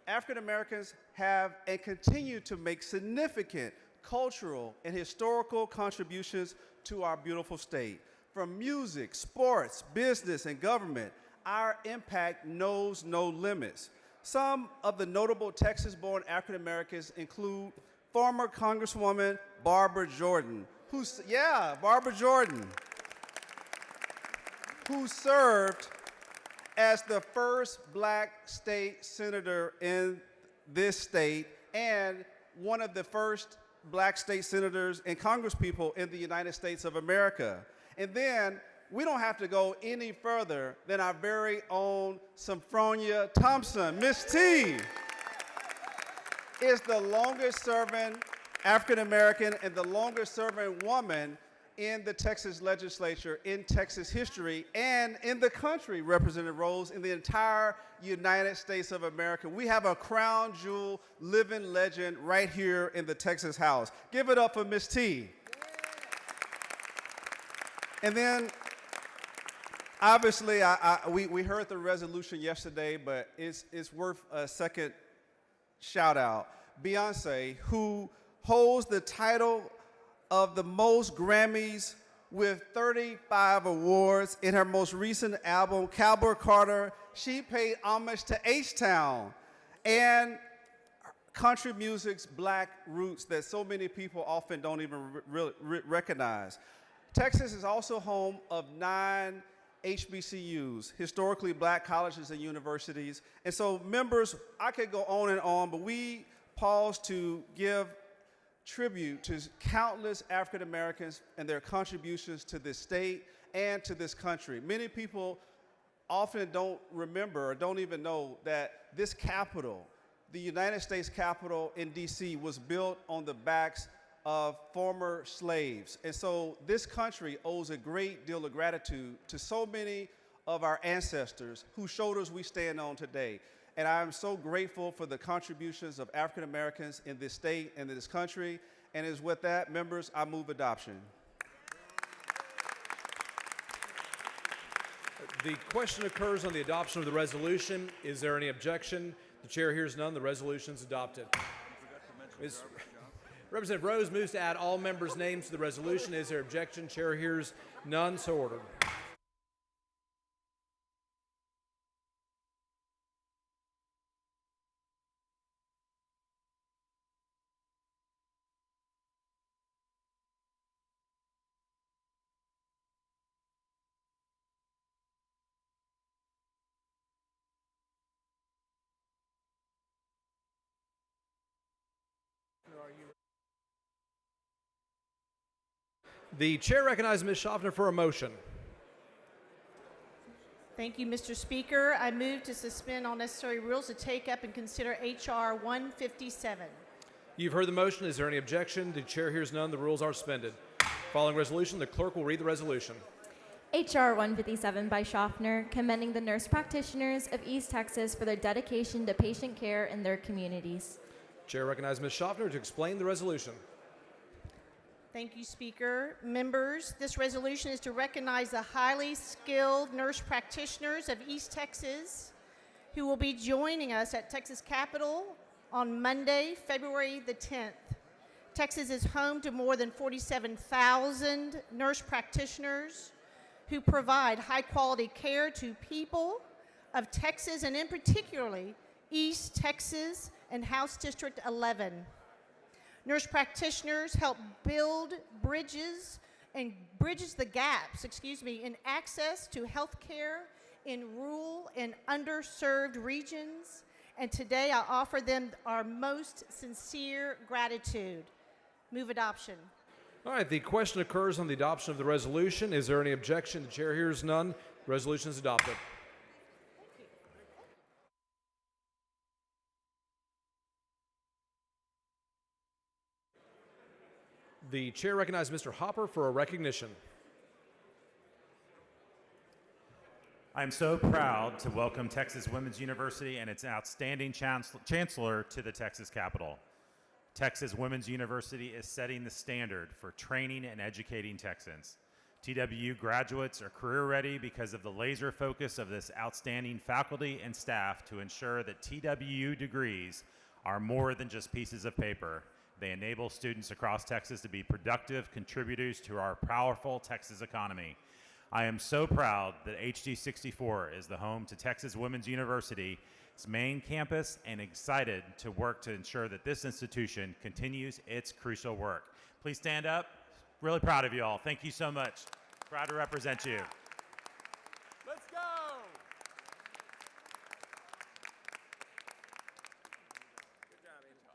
African Americans have and continue to make significant cultural and historical contributions to our beautiful state. From music, sports, business, and government, our impact knows no limits. Some of the notable Texas-born African Americans include former Congresswoman Barbara Jordan, who served as the first Black state senator in this state and one of the first Black state senators and congresspeople in the United States of America. And then we don't have to go any further than our very own Sophronia Thompson. Miss T is the longest serving African American and the longest serving woman in the Texas legislature, in Texas history, and in the country, Representative Rose, in the entire United States of America. We have a crown jewel, living legend right here in the Texas House. Give it up for Miss T. And then, obviously, we heard the resolution yesterday, but it's worth a second shout out. Beyonce, who holds the title of the most Grammys with 35 awards in her most recent album, Cowboy Carter, she paid homage to H-Town and country music's Black roots that so many people often don't even recognize. Texas is also home of 9 HBCUs, historically Black colleges and universities. And so members, I could go on, but we pause to give tribute to countless African Americans and their contributions to this state and to this country. Many people often don't remember or don't even know that this Capitol, the United States Capitol in DC, was built on the backs of former slaves. And so this country owes a great deal of gratitude to so many of our ancestors whose shoulders we stand on today. And I am so grateful for the contributions of African Americans in this state and in this country. And it is with that, members, I move adoption. The question occurs on the adoption of the resolution. Is there any objection? The chair hears none. The resolution is adopted. Representative Rose moves to add all members' names to the resolution. Is there objection? Chair hears none. So ordered. The chair recognizes Ms. Schaffner for a motion. Thank you, Mr. Speaker. I move to suspend all necessary rules to take up and consider H.R. 157. You've heard the motion. Is there any objection? The chair hears none. The rules are suspended. Following resolution, the clerk will read the resolution. H.R. 157 by Schaffner, commending the nurse practitioners of East Texas for their dedication to patient care in their communities. Chair recognizes Ms. Schaffner to explain the resolution. Thank you, Speaker. Members, this resolution is to recognize the highly skilled nurse practitioners of East Texas who will be joining us at Texas Capitol on Monday, February the 10th. Texas is home to more than 47,000 nurse practitioners who provide high-quality care to people of Texas, and in particularly East Texas and House District 11. Nurse practitioners help build bridges the gaps, in access to health care in rural and underserved regions. And today I offer them our most sincere gratitude. Move adoption. All right, the question occurs on the adoption of the resolution. Is there any objection? The chair hears none. Resolution is adopted. The chair recognizes Mr. Hopper for a recognition. I am so proud to welcome Texas Women's University and its outstanding chancellor to the Texas Capitol. Texas Women's University is setting the standard for training and educating Texans. TWU graduates are career ready because of the laser focus of this outstanding faculty and staff to ensure that TWU degrees are more than just pieces of paper. They enable students across Texas to be productive contributors to our powerful Texas economy. I am so proud that HD 64 is the home to Texas Women's University's main campus and excited to work to ensure that this institution continues its crucial work. Please stand up. Really proud of you all. Thank you so much. Proud to represent you. Let's go! Good job, Angel.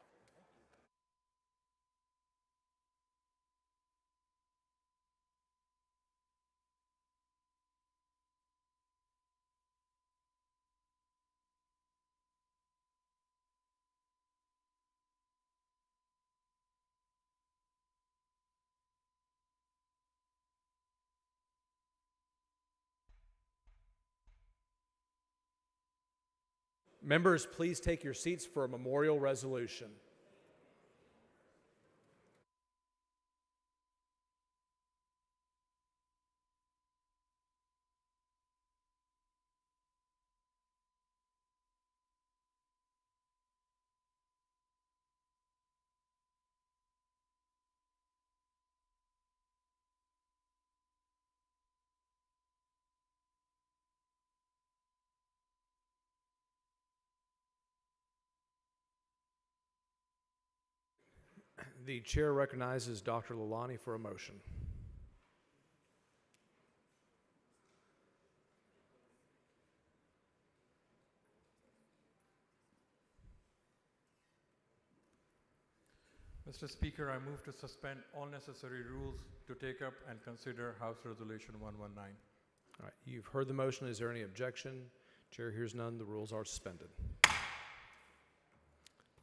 Members, please take your seats for a memorial resolution. The chair recognizes Dr. Lalani for a motion. Mr. Speaker, I move to suspend all necessary rules to take up and consider House Resolution 119. All right, you've heard the motion. Is there any objection? Chair hears none. The rules are suspended.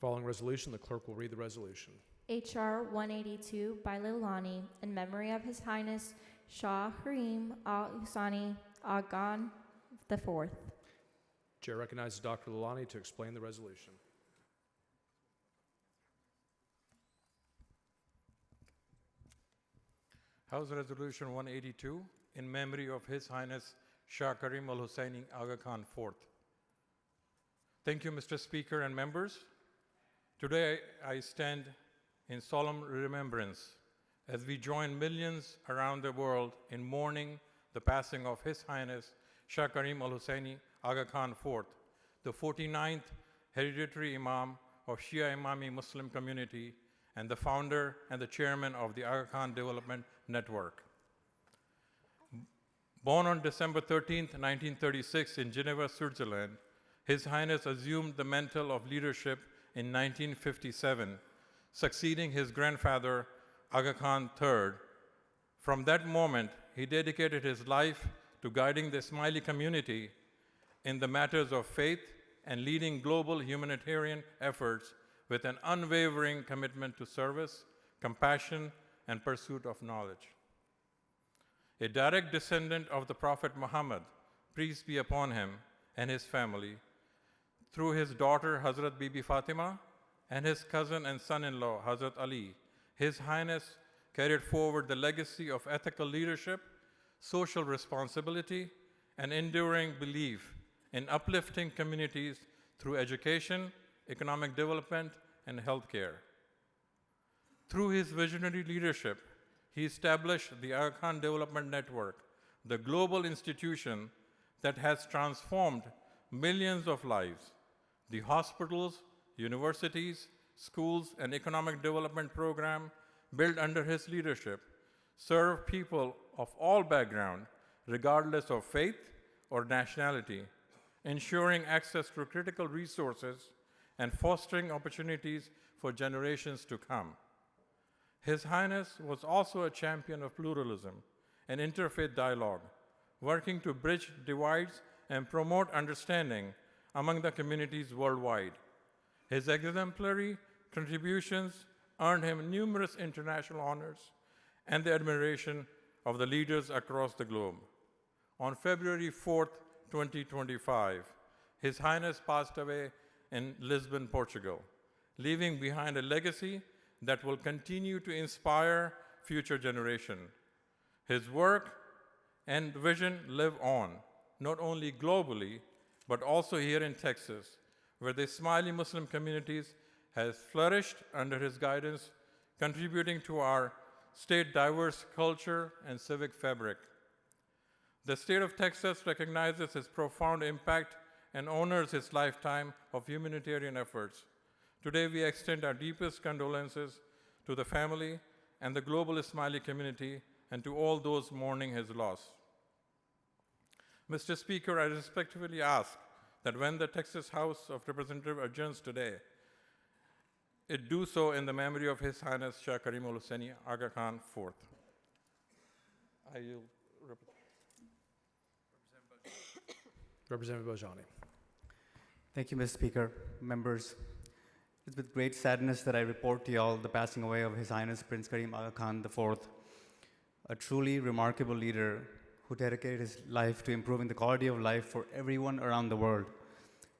Following resolution, the clerk will read the resolution. H.R. 182 by Leilani in memory of His Highness Shah Karim Al-Husani Aghan IV. Chair recognizes Dr. Lalani to explain the resolution. House Resolution 182 in memory of His Highness Shah Karim Al-Husani Aga Khan IV. Thank you, Mr. Speaker and members. Today I stand in solemn remembrance as we join millions around the world in mourning the passing of His Highness Shah Karim Al-Husani Aga Khan IV, the 49th hereditary Imam of Shia Imami Muslim community and the founder and the chairman of the Aga Khan Development Network. Born on December 13, 1936 in Geneva, Switzerland, His Highness assumed the mantle of leadership in 1957, succeeding his grandfather, Aga Khan III. From that moment, he dedicated his life to guiding the Ismaili community in the matters of faith and leading global humanitarian efforts with an unwavering commitment to service, compassion, and pursuit of knowledge. A direct descendant of the Prophet Muhammad, peace be upon him, and his family, through his daughter, Hazrat Bibi Fatima, and his cousin and son-in-law, Hazrat Ali, His Highness carried forward the legacy of ethical leadership, social responsibility, and enduring belief in uplifting communities through education, economic development, and healthcare. Through his visionary leadership, he established the Aga Khan Development Network, the global institution that has transformed millions of lives. The hospitals, universities, schools, and economic development program built under his leadership serve people of all backgrounds, regardless of faith or nationality, ensuring access to critical resources and fostering opportunities for generations to come. His Highness was also a champion of pluralism and interfaith dialogue, working to bridge divides and promote understanding among the communities worldwide. His exemplary contributions earned him numerous international honors and the admiration of the leaders across the globe. On February 4th, 2025, His Highness passed away in Lisbon, Portugal, leaving behind a legacy that will continue to inspire future generations. His work and vision live on, not only globally, but also here in Texas, where the Ismaili Muslim communities has flourished under his guidance, contributing to our state's diverse culture and civic fabric. The state of Texas recognizes his profound impact and honors his lifetime of humanitarian efforts. Today, we extend our deepest condolences to the family and the global Ismaili community and to all those mourning his loss. Mr. Speaker, I respectfully ask that when the Texas House of Representatives adjourns today, it do so in the memory of His Highness Shah Karimul Hussaini Aga Khan IV. I yield. Representative Bojani. Thank you, Mr. Speaker. Members, it's with great sadness that I report to you all the passing away of His Highness Prince Karim Aga Khan IV, a truly remarkable leader who dedicated his life to improving the quality of life for everyone around the world,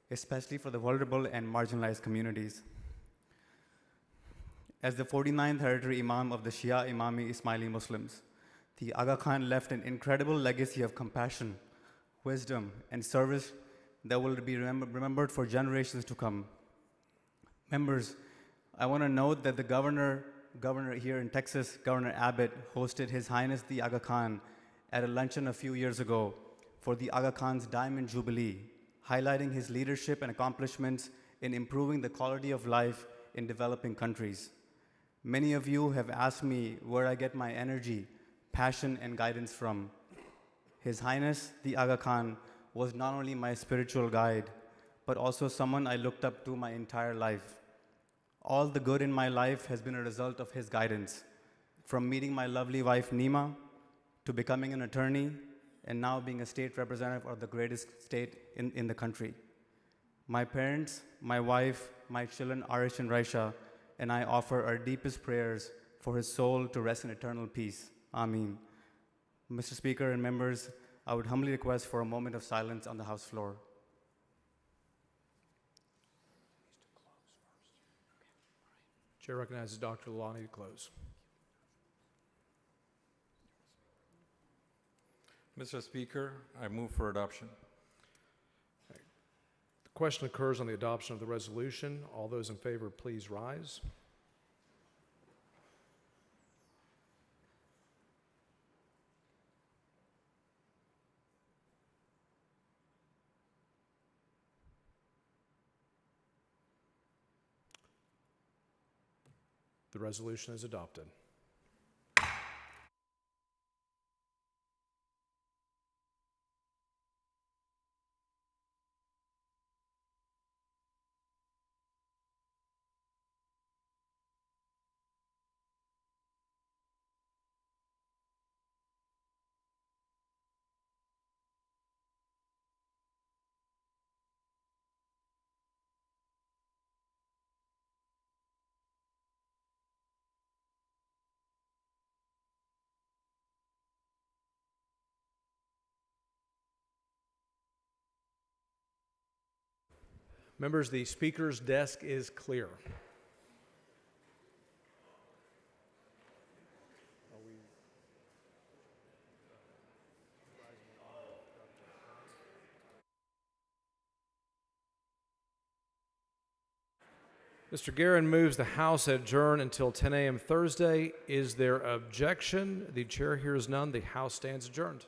especially for the vulnerable and marginalized communities. As the 49th hereditary Imam of the Shia Imami Ismaili Muslims, the Aga Khan left an incredible legacy of compassion, wisdom, and service that will be remembered for generations to come. Members, I want to note that the governor here in Texas, Governor Abbott, hosted His Highness the Aga Khan at a luncheon a few years ago for the Aga Khan's Diamond Jubilee, highlighting his leadership and accomplishments in improving the quality of life in developing countries. Many of you have asked me where I get my energy, passion, and guidance from. His Highness the Aga Khan was not only my spiritual guide, but also someone I looked up to my entire life. All the good in my life has been a result of his guidance, from meeting my lovely wife Nima, to becoming an attorney, and now being a state representative of the greatest state in the country. My parents, my wife, my children Arish and Raisha, and I offer our deepest prayers for his soul to rest in eternal peace. Ameen. Mr. Speaker and members, I would humbly request for a moment of silence on the House floor. Chair recognizes Dr. Lalani to close. Mr. Speaker, I move for adoption. The question occurs on the adoption of the resolution. All those in favor, please rise. The resolution is adopted. Members, the Speaker's desk is clear. Mr. Guerin moves the House adjourn until 10 a.m. Thursday. Is there objection? The chair hears none. The House stands adjourned.